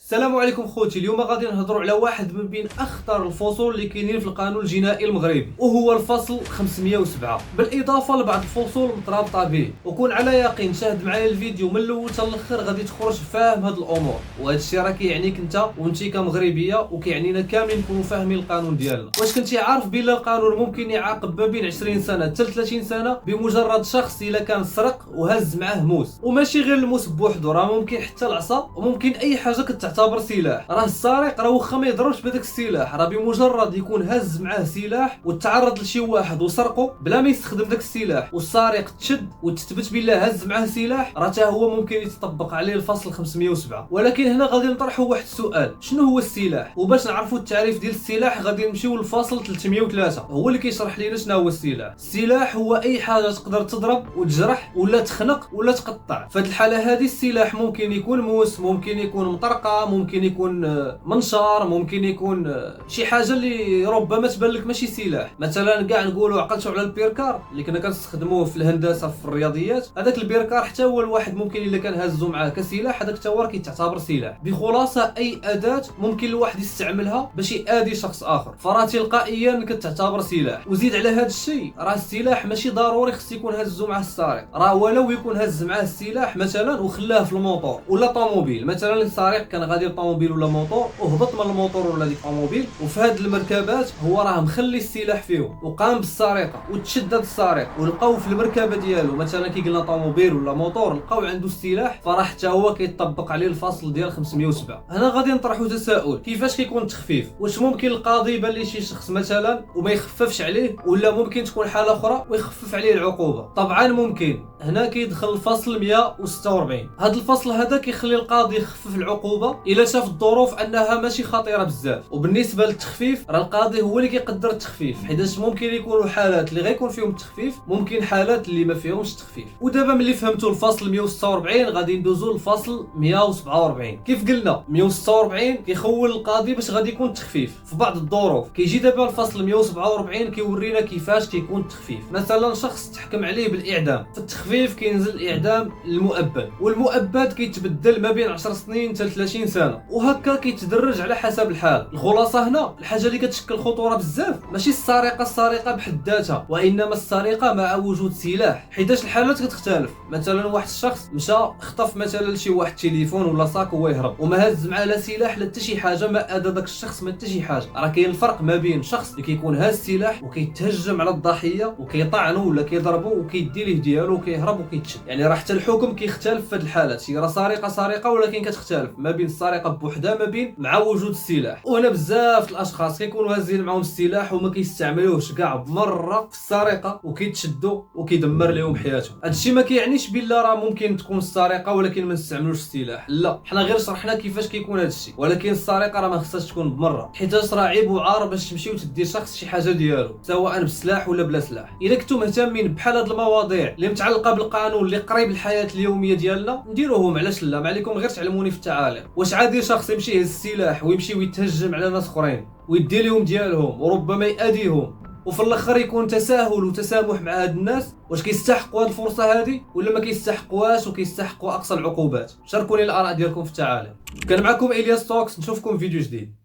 السلام عليكم خوتي. اليوم غادي نهضروا على واحد من بين اخطر الفصول اللي كاينين في القانون الجنائي المغربي، وهو الفصل 507، بالاضافه لبعض الفصول مترابطه به. وكون على يقين شاهد معايا الفيديو من الاول حتى الاخر، غادي تخرج فاهم هاد الامور. وهذا الشيء راه كيعنيك انت وانت كمغربيه، وكيعنينا كاملين نكونوا فاهمين القانون ديالنا. واش كنتي عارف بلا القانون ممكن يعاقب ما بين 20 سنه حتى 30 سنه بمجرد شخص الا كان سرق وهز معاه موس؟ وماشي غير الموس بوحدو، راه ممكن حتى العصا، وممكن اي حاجه كتعتبر سلاح. راه السارق راه واخا ما يضربش بهذاك السلاح، راه بمجرد يكون هز معاه سلاح وتعرض لشي واحد وسرقه بلا ما يستخدم داك السلاح، والسارق تشد وتثبت بالله هز معاه سلاح، راه حتى هو ممكن يتطبق عليه الفصل 507. ولكن هنا غادي نطرحوا واحد السؤال: شنو هو السلاح؟ وباش نعرفوا التعريف ديال السلاح غادي نمشيو للفصل 303، هو اللي كيشرح لنا شنو هو السلاح. السلاح هو اي حاجه تقدر تضرب وتجرح ولا تخنق ولا تقطع. في هذه الحاله هذه السلاح ممكن يكون موس، ممكن يكون مطرقه، ممكن يكون منشار، ممكن يكون شي حاجه اللي ربما تبان لك ماشي سلاح. مثلا كاع نقولوا عقلتوا على البيركار اللي كنا كنستخدموه في الهندسه في الرياضيات. هذاك البيركار حتى هو الواحد ممكن الا كان هزو معاه كسلاح، هذاك حتى هو كيتعتبر سلاح. بخلاصه اي اداه ممكن الواحد يستعملها باش يأذي شخص اخر، فراه تلقائيا كتعتبر سلاح. وزيد على هذا الشيء، راه السلاح ماشي ضروري خص يكون هزو مع السارق، راه ولو يكون هز معاه السلاح مثلا وخلاه في الموطور ولا طوموبيل. مثلا السارق كان غادي طوموبيل ولا موطور، وهبط من الموطور ولا ديك طوموبيل، وفي هاد المركبات هو راه مخلي السلاح فيهم وقام بالسرقه، وتشدد السارق ولقاو في المركبه ديالو مثلا كي قلنا طوموبيل ولا موطور لقاو عنده السلاح، فراه حتى هو كيطبق عليه الفصل ديال 507. هنا غادي نطرحوا تساؤل: كيفاش كيكون التخفيف؟ واش ممكن القاضي يبان ليه شي شخص مثلا وما يخففش عليه، ولا ممكن تكون حاله اخرى ويخفف عليه العقوبه؟ طبعا ممكن. هنا كيدخل الفصل 146. هذا الفصل هذا كيخلي القاضي يخفف العقوبه الا شاف الظروف انها ماشي خطيره بزاف. وبالنسبه للتخفيف، راه القاضي هو اللي كيقدر التخفيف، حيت ممكن يكونوا حالات اللي غيكون فيهم التخفيف، ممكن حالات اللي ما فيهمش التخفيف. ودابا ملي فهمتوا الفصل 146 غادي ندوزوا للفصل 147. كيف قلنا 146 كيخول القاضي باش غادي يكون التخفيف في بعض الظروف. كيجي دابا الفصل 147 كيورينا كيفاش كيكون التخفيف. مثلا شخص تحكم عليه بالاعدام، في التخفيف كينزل الاعدام المؤبد، والمؤبد كيتبدل ما بين 10 سنين حتى 30 سنه، وهكا كيتدرج على حسب الحال. الخلاصه هنا الحاجه اللي كتشكل خطوره بزاف ماشي السرقه بحد ذاتها، وانما السرقه مع وجود سلاح، حيتاش الحالات كتختلف. مثلا واحد الشخص مشى خطف مثلا شي واحد تليفون ولا صاك وهو يهرب، وما هز معاه لا سلاح لا حتى شي حاجه، ما اذى داك الشخص ما حتى شي حاجه. راه كاين الفرق ما بين شخص اللي كيكون هاز سلاح وكيتهجم على الضحيه وكيطعنو ولا كيضربو وكيدي ليه ديالو وكيهرب وكيتشد. يعني راه حتى الحكم كيختلف في هاد الحالات. شي راه سرقه ولكن كتختلف ما بين السرقه بوحدها ما بين مع وجود السلاح. وهنا بزاف الاشخاص كيكونوا هازين معاهم السلاح وما كيستعملوهش كاع بمره في السرقه، وكيتشدوا وكيدمر لهم حياتهم. هادشي ما كيعنيش بلا راه ممكن تكون السرقه ولكن ما نستعملوش السلاح، لا، حنا غير شرحنا كيفاش كيكون هادشي. ولكن السرقه راه ما خصهاش تكون بمره، حيت راه عيب وعار باش تمشي وتدي شخص شي حاجه ديالو سواء بسلاح ولا بلا سلاح. الا كنتم مهتمين بحال هاد المواضيع اللي متعلقه بالقانون اللي قريب الحياه اليوميه ديالنا نديروهم، علاش لا؟ ما عليكم غير تعلموني في التعاليق. واش عادي شخص يمشي يهز السلاح ويمشي ويتهجم على ناس اخرين ويدي لهم ديالهم وربما يأذيهم، وفي الاخر يكون تساهل وتسامح مع هاد الناس؟ واش كيستحقوا هاد الفرصه هذه ولا ما كيستحقوهاش وكيستحقوا اقصى العقوبات؟ شاركوني الاراء ديالكم في التعاليق. كان معكم الياس توكس، نشوفكم في فيديو جديد.